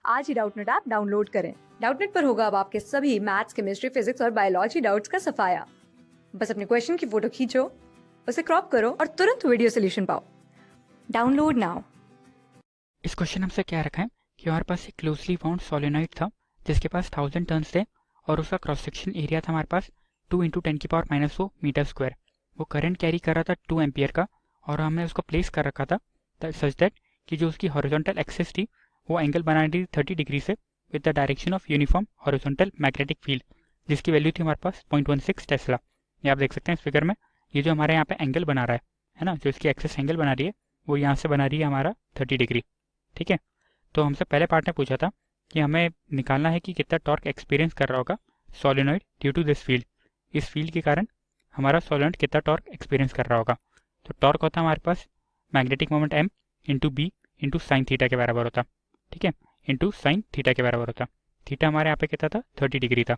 आज ही Doubtnut app download करें। Doubtnut पर होगा अब आपके सभी मैथ्स, केमिस्ट्री, फिजिक्स और बायोलॉजी डाउट्स का सफाया। बस अपने क्वेश्चन की फोटो खींचो, उसे क्रॉप करो और तुरंत वीडियो सोल्यूशन पाओ। Download now. इस क्वेश्चन हमसे क्या रखा है कि हमारे पास एक क्लोजली बाउंड सोलेनॉइड था जिसके पास 1000 टर्न्स थे और उसका क्रॉस सेक्शन एरिया था हमारे पास 2 × 10⁻⁻4 मीटर स्क्वायर। वो करंट कैरी कर रहा था 2 एम्पियर का और हमने उसको प्लेस कर रखा था सच दैट कि जो उसकी हॉरिजॉन्टल एक्सिस थी वो एंगल बना रही थी 30 डिग्री से with the direction of uniform horizontal magnetic field, जिसकी वैल्यू थी हमारे पास 0.16 टेस्ला। ये आप देख सकते हैं इस फिगर में। ये जो हमारे यहाँ पे एंगल बना रहा है ना, जो इसकी एक्सिस एंगल बना रही है वो यहाँ से बना रही है हमारा 30 डिग्री। ठीक है, तो हमसे पहले पार्ट ने पूछा था कि हमें निकालना है कि कितना टॉर्क एक्सपीरियंस कर रहा होगा solenoid due to this field. इस फील्ड के कारण हमारा सोलेनॉइड कितना टॉर्क एक्सपीरियंस कर रहा होगा। तो टॉर्क होता है हमारे पास magnetic moment m into B into sine theta के बराबर होता। ठीक है, इंटू साइन थीटा के बराबर होता। थीटा हमारे यहाँ पे कितना था 30 डिग्री था,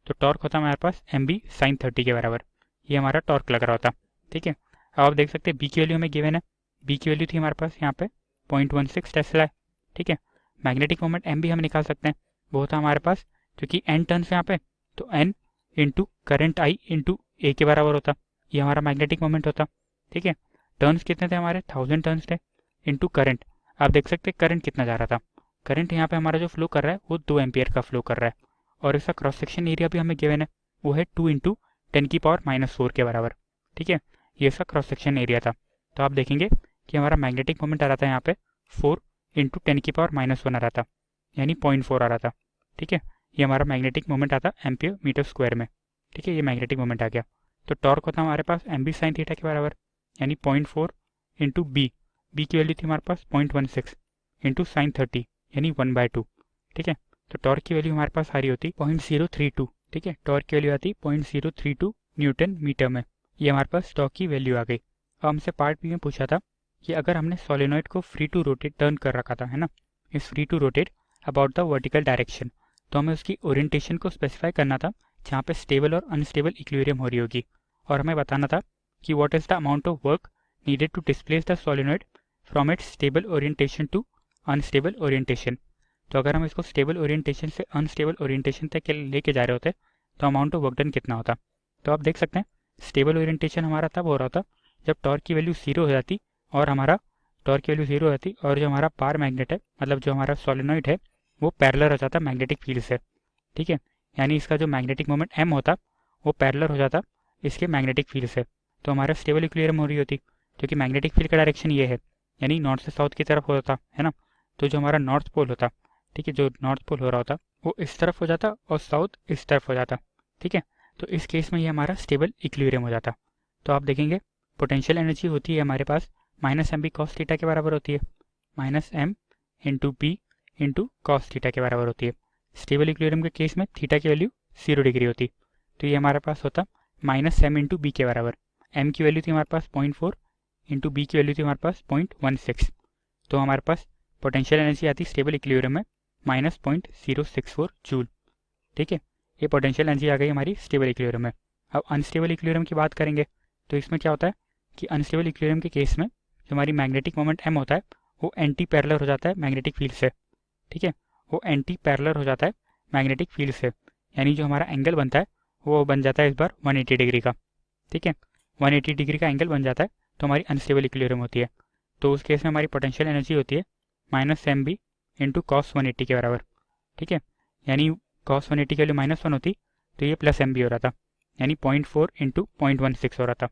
तो टॉर्क होता हमारे पास एम बी साइन 30 के बराबर। ये हमारा टॉर्क लग रहा होता। ठीक है, अब आप देख सकते हैं बी की वैल्यू हमें गिवन है। बी की वैल्यू थी हमारे पास यहाँ पे 0.16 टेस्ला है। ठीक है, मैग्नेटिक मोमेंट m भी हम निकाल सकते हैं। वो होता हमारे पास क्योंकि n टर्न्स यहाँ पे, तो n into current i into A के बराबर होता। ये हमारा मैग्नेटिक मोमेंट होता। ठीक है, टर्न्स कितने थे हमारे 1000 टर्न्स थे इंटू करंट। आप देख सकते हैं करंट कितना जा रहा था। करंट यहाँ पे हमारा जो फ्लो कर रहा है वो 2 एम्पियर का फ्लो कर रहा है और इसका क्रॉस सेक्शन एरिया भी हमें गिवन है, वो है 2 × 10⁻⁻4 के बराबर। ठीक है, ये इसका क्रॉस सेक्शन एरिया था। तो आप देखेंगे कि हमारा मैग्नेटिक मोमेंट आ रहा था यहाँ पे 4 × 10⁻⁻1 आ रहा था, यानी 0.4 आ रहा था। ठीक है, ये हमारा मैग्नेटिक मोमेंट आता एम्पियर मीटर स्क्वायर में। ठीक है, ये मैग्नेटिक मोमेंट आ गया। तो टॉर्क होता हमारे पास एम बी साइन थीटा के बराबर, यानी 0.4 इंटू बी। बी की वैल्यू थी हमारे पास 0.16 इंटू साइन 30 यानी 1/2। ठीक है, तो टॉर्क की वैल्यू हमारे पास आ रही होती 0.032। ठीक है, टॉर्क की वैल्यू आती 0.032 न्यूटन मीटर में। ये हमारे पास टॉर्क की वैल्यू आ गई। अब हमसे पार्ट बी में पूछा था कि अगर हमने सोलेनॉइड को फ्री टू रोटेट टर्न कर रखा था, है ना, is free to rotate about the vertical direction, तो हमें उसकी ओरिएंटेशन को स्पेसिफाई करना था जहाँ पे स्टेबल और अनस्टेबल इक्विलिब्रियम हो रही होगी, और हमें बताना था कि what is the amount of work needed to displace the solenoid from its stable orientation to unstable orientation. तो अगर हम इसको स्टेबल ओरिएंटेशन से अनस्टेबल ओरिएंटेशन तक लेके जा रहे होते तो अमाउंट ऑफ वर्क डन कितना होता। तो आप देख सकते हैं स्टेबल ओरिएंटेशन हमारा तब हो रहा था जब टॉर्क की वैल्यू 0 हो जाती और हमारा टॉर्क की वैल्यू 0 हो जाती और जो हमारा पार मैग्नेट है, मतलब जो हमारा सोलेनॉइड है, वो पैरेलल हो जाता मैग्नेटिक फील्ड से। ठीक है, यानी इसका जो मैग्नेटिक मोमेंट m होता वो पैरेलल हो जाता इसके मैग्नेटिक फील्ड से। तो हमारा स्टेबल इक्विलिब्रियम हो रही होती, क्योंकि मैग्नेटिक फील्ड का डायरेक्शन ये है, यानी नॉर्थ से साउथ की तरफ होता है ना। तो जो हमारा नॉर्थ पोल होता, ठीक है, जो नॉर्थ पोल हो रहा होता वो इस तरफ हो जाता और साउथ इस तरफ हो जाता। ठीक है, तो इस केस में ये हमारा स्टेबल इक्विलिब्रियम हो जाता। तो आप देखेंगे पोटेंशियल एनर्जी होती है हमारे पास -m बी कॉस थीटा के बराबर होती है, -m into B into cos theta के बराबर होती है। स्टेबल इक्विलिब्रियम के केस में थीटा की वैल्यू 0 डिग्री होती, तो ये हमारे पास होता -m इंटू बी के बराबर। m की वैल्यू थी हमारे पास 0.4 इंटू बी की वैल्यू थी हमारे पास 0.16। तो हमारे पास पोटेंशियल एनर्जी आती स्टेबल इक्विलिब्रियम में -0.064 जूल। ठीक है, ये पोटेंशियल एनर्जी आ गई हमारी स्टेबल इक्विलिब्रियम में। अब अनस्टेबल इक्विलिब्रियम की बात करेंगे तो इसमें क्या होता है कि अनस्टेबल इक्विलिब्रियम के केस में जो हमारी मैग्नेटिक मोमेंट m होता है वो एंटी पैरेलल हो जाता है मैग्नेटिक फील्ड से। ठीक है, वो एंटी पैरेलल हो जाता है मैग्नेटिक फील्ड से, यानी जो हमारा एंगल बनता है वो बन जाता है इस बार 180 डिग्री का। ठीक है, 180 डिग्री का एंगल बन जाता है तो हमारी अनस्टेबल इक्विलिब्रियम होती है। तो उस केस में हमारी पोटेंशियल एनर्जी होती है -m बी इंटू कॉस 180 के बराबर। ठीक है, यानी कॉस 180 की वैल्यू -1 होती तो ये +m बी हो रहा था, यानी 0.4 इंटू 0.16 हो रहा था।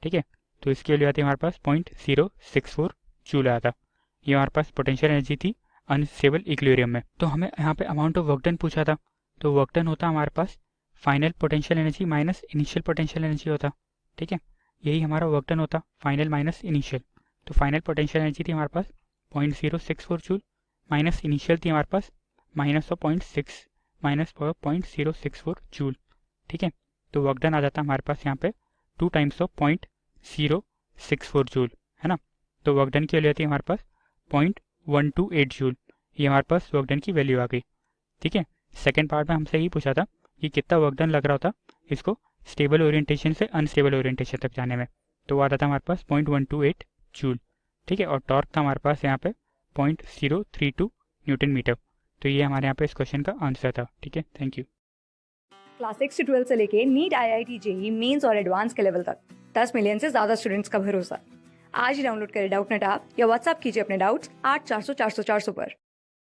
ठीक है, तो इसकी वैल्यू आती है हमारे पास 0.064 जूल आया था। ये हमारे पास पोटेंशियल एनर्जी थी अनस्टेबल इक्विलिब्रियम में। तो हमें यहाँ पे अमाउंट ऑफ वर्क डन पूछा था, तो वर्क डन होता हमारे पास final potential energy minus initial potential energy होता। ठीक है, यही हमारा वर्क डन होता, फाइनल माइनस इनिशियल। तो फाइनल पोटेंशियल एनर्जी थी हमारे पास 0.064 जूल माइनस इनिशियल थी हमारे पास -0.64 जूल। ठीक है, तो वर्क डन आ जाता हमारे पास यहाँ पे 2 टाइम्स ऑफ 0.064 जूल, है ना। तो वर्क डन की वैल्यू आती है हमारे पास 0.128 जूल। ये हमारे पास वर्क डन की वैल्यू आ गई। ठीक है, सेकेंड पार्ट में हमसे यही पूछा था कि कितना वर्क डन लग रहा होता इसको स्टेबल ओरिएंटेशन से अनस्टेबल ओरिएंटेशन तक जाने में, तो वो आता था हमारे पास 0.128 जूल। ठीक है, और टॉर्क था हमारे पास यहाँ पे 0.032 न्यूटन मीटर। तो ये हमारे यहाँ पे इस क्वेश्चन का आंसर था। ठीक है, थैंक यू। क्लास 6 से 12 से लेके नीट, IIT, जेई मेंस और एडवांस के लेवल तक 10 मिलियन से ज्यादा स्टूडेंट्स का भरोसा। आज ही डाउनलोड करें डाउटनेट ऐप या व्हाट्सएप कीजिए अपने डाउट्स 8400 400 400 पर।